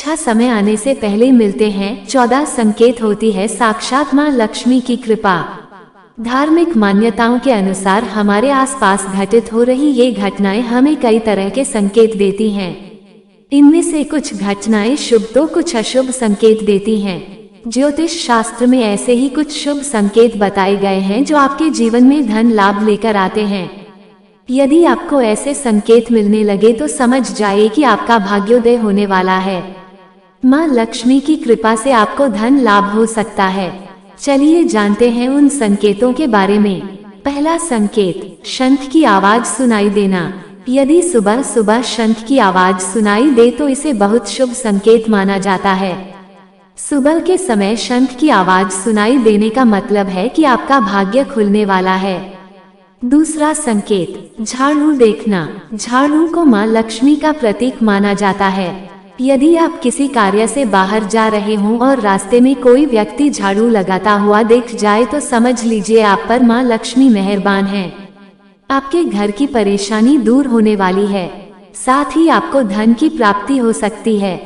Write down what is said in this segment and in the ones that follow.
अच्छा समय आने से पहले मिलते हैं। 14 संकेत होती है साक्षात मां लक्ष्मी की कृपा। धार्मिक मान्यताओं के अनुसार हमारे आसपास घटित हो रही ये घटनाएं हमें कई तरह के संकेत देती हैं। इनमें से कुछ घटनाएं शुभ तो कुछ अशुभ संकेत देती हैं। ज्योतिष शास्त्र में ऐसे ही कुछ शुभ संकेत बताए गए हैं जो आपके जीवन में धन लाभ लेकर आते हैं। यदि आपको ऐसे संकेत मिलने लगे तो समझ जाइए कि आपका भाग्योदय होने वाला है। मां लक्ष्मी की कृपा से आपको धन लाभ हो सकता है। चलिए जानते हैं उन संकेतों के बारे में। पहला संकेत, शंख की आवाज सुनाई देना। यदि सुबह सुबह शंख की आवाज सुनाई दे तो इसे बहुत शुभ संकेत माना जाता है। सुबह के समय शंख की आवाज सुनाई देने का मतलब है कि आपका भाग्य खुलने वाला है। दूसरा संकेत, झाड़ू देखना। झाड़ू को मां लक्ष्मी का प्रतीक माना जाता है। यदि आप किसी कार्य से बाहर जा रहे हों और रास्ते में कोई व्यक्ति झाड़ू लगाता हुआ दिख जाए तो समझ लीजिए आप पर मां लक्ष्मी मेहरबान है। आपके घर की परेशानी दूर होने वाली है, साथ ही आपको धन की प्राप्ति हो सकती है।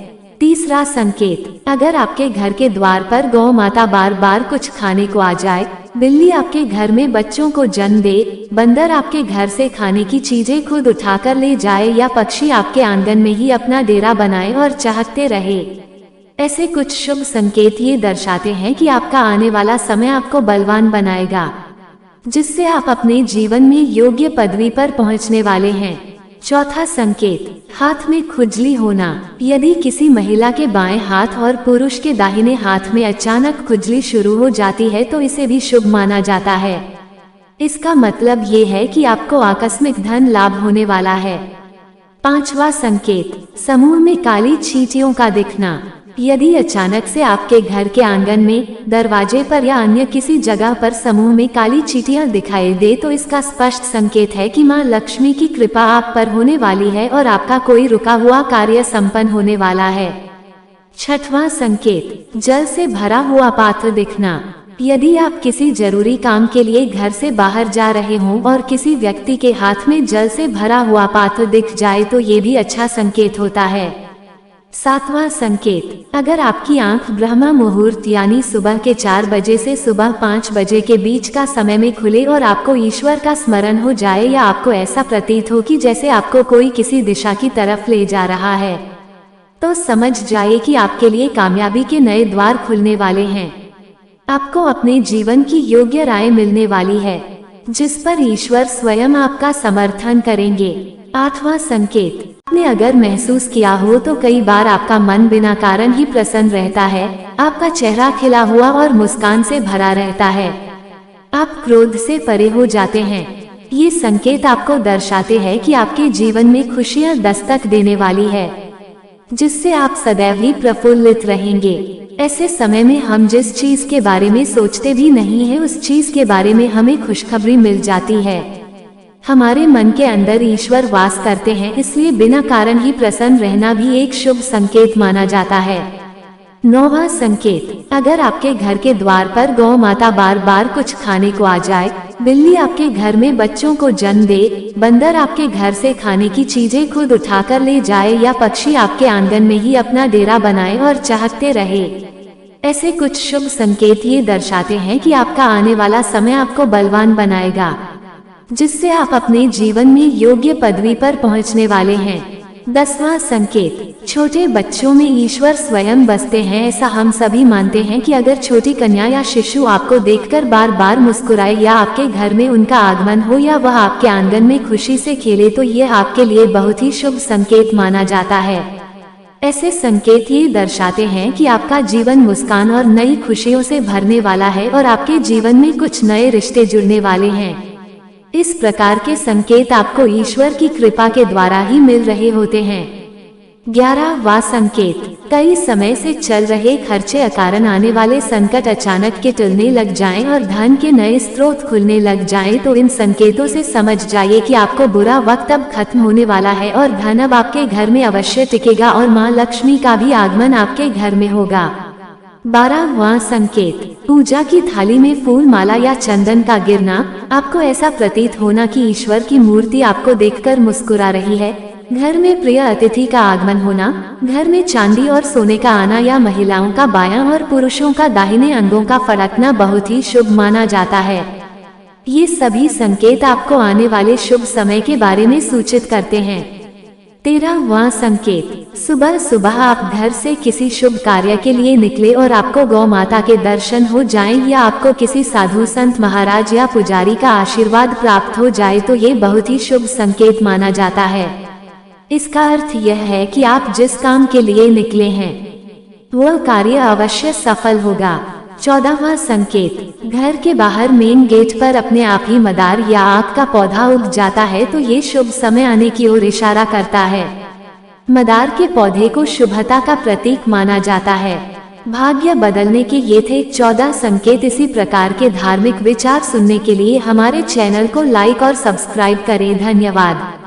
तीसरा संकेत, अगर आपके घर के द्वार पर गौ माता बार बार कुछ खाने को आ जाए, बिल्ली आपके घर में बच्चों को जन्म दे, बंदर आपके घर से खाने की चीजें खुद उठाकर ले जाए या पक्षी आपके आंगन में ही अपना डेरा बनाए और चहकते रहे, ऐसे कुछ शुभ संकेत ये दर्शाते हैं कि आपका आने वाला समय आपको बलवान बनाएगा, जिससे आप अपने जीवन में योग्य पदवी पर पहुंचने वाले हैं। चौथा संकेत, हाथ में खुजली होना। यदि किसी महिला के बाएं हाथ और पुरुष के दाहिने हाथ में अचानक खुजली शुरू हो जाती है तो इसे भी शुभ माना जाता है। इसका मतलब ये है कि आपको आकस्मिक धन लाभ होने वाला है। पांचवा संकेत, समूह में काली चींटियों का दिखना। यदि अचानक से आपके घर के आंगन में, दरवाजे पर या अन्य किसी जगह पर समूह में काली चींटियां दिखाई दे तो इसका स्पष्ट संकेत है कि मां लक्ष्मी की कृपा आप पर होने वाली है और आपका कोई रुका हुआ कार्य संपन्न होने वाला है। छठवां संकेत, जल से भरा हुआ पात्र दिखना। यदि आप किसी जरूरी काम के लिए घर से बाहर जा रहे हों और किसी व्यक्ति के हाथ में जल से भरा हुआ पात्र दिख जाए तो ये भी अच्छा संकेत होता है। सातवां संकेत, अगर आपकी आंख ब्रह्म मुहूर्त यानी सुबह के 4 बजे से सुबह 5 बजे के बीच का समय में खुले और आपको ईश्वर का स्मरण हो जाए या आपको ऐसा प्रतीत हो कि जैसे आपको कोई किसी दिशा की तरफ ले जा रहा है, तो समझ जाइए कि आपके लिए कामयाबी के नए द्वार खुलने वाले हैं। आपको अपने जीवन की योग्य राय मिलने वाली है, जिस पर ईश्वर स्वयं आपका समर्थन करेंगे। आठवां संकेत, आपने अगर महसूस किया हो तो कई बार आपका मन बिना कारण ही प्रसन्न रहता है। आपका चेहरा खिला हुआ और मुस्कान से भरा रहता है। आप क्रोध से परे हो जाते हैं। ये संकेत आपको दर्शाते हैं कि आपके जीवन में खुशियां दस्तक देने वाली है, जिससे आप सदैव ही प्रफुल्लित रहेंगे। ऐसे समय में हम जिस चीज के बारे में सोचते भी नहीं है उस चीज के बारे में हमें खुशखबरी मिल जाती है। हमारे मन के अंदर ईश्वर वास करते हैं, इसलिए बिना कारण ही प्रसन्न रहना भी एक शुभ संकेत माना जाता है। 9वां संकेत, अगर आपके घर के द्वार पर गौ माता बार बार कुछ खाने को आ जाए, बिल्ली आपके घर में बच्चों को जन्म दे, बंदर आपके घर से खाने की चीजें खुद उठाकर ले जाए या पक्षी आपके आंगन में ही अपना डेरा बनाए और चहकते रहे, ऐसे कुछ शुभ संकेत ये दर्शाते हैं कि आपका आने वाला समय आपको बलवान बनाएगा, जिससे आप अपने जीवन में योग्य पदवी पर पहुंचने वाले हैं। 10वां संकेत, छोटे बच्चों में ईश्वर स्वयं बसते हैं। ऐसा हम सभी मानते हैं कि अगर छोटी कन्या या शिशु आपको देखकर बार बार मुस्कुराए या आपके घर में उनका आगमन हो या वह आपके आंगन में खुशी से खेले तो यह आपके लिए बहुत ही शुभ संकेत माना जाता है। ऐसे संकेत ये दर्शाते हैं कि आपका जीवन मुस्कान और नई खुशियों से भरने वाला है और आपके जीवन में कुछ नए रिश्ते जुड़ने वाले हैं। इस प्रकार के संकेत आपको ईश्वर की कृपा के द्वारा ही मिल रहे होते हैं। 11वां संकेत, कई समय से चल रहे खर्चे अकारण आने वाले संकट अचानक के टलने लग जाएं और धन के नए स्रोत खुलने लग जाएं तो इन संकेतों से समझ जाइए कि आपको बुरा वक्त अब खत्म होने वाला है और धन अब आपके घर में अवश्य टिकेगा और मां लक्ष्मी का भी आगमन आपके घर में होगा। 12वां संकेत, पूजा की थाली में फूल माला या चंदन का गिरना। आपको ऐसा प्रतीत होना कि ईश्वर की मूर्ति आपको देखकर मुस्कुरा रही है, घर में प्रिय अतिथि का आगमन होना, घर में चांदी और सोने का आना या महिलाओं का बायां और पुरुषों का दाहिने अंगों का फड़कना बहुत ही शुभ माना जाता है। ये सभी संकेत आपको आने वाले शुभ समय के बारे में सूचित करते हैं। 13वां संकेत, सुबह सुबह आप घर से किसी शुभ कार्य के लिए निकले और आपको गौ माता के दर्शन हो जाएं या आपको किसी साधु संत महाराज या पुजारी का आशीर्वाद प्राप्त हो जाए तो ये बहुत ही शुभ संकेत माना जाता है। इसका अर्थ यह है कि आप जिस काम के लिए निकले हैं वह कार्य अवश्य सफल होगा। 14वां संकेत, घर के बाहर मेन गेट पर अपने आप ही मदार या आक का पौधा उग जाता है तो ये शुभ समय आने की ओर इशारा करता है। मदार के पौधे को शुभता का प्रतीक माना जाता है। भाग्य बदलने के ये थे 14 संकेत। इसी प्रकार के धार्मिक विचार सुनने के लिए हमारे चैनल को लाइक और सब्सक्राइब करें। धन्यवाद।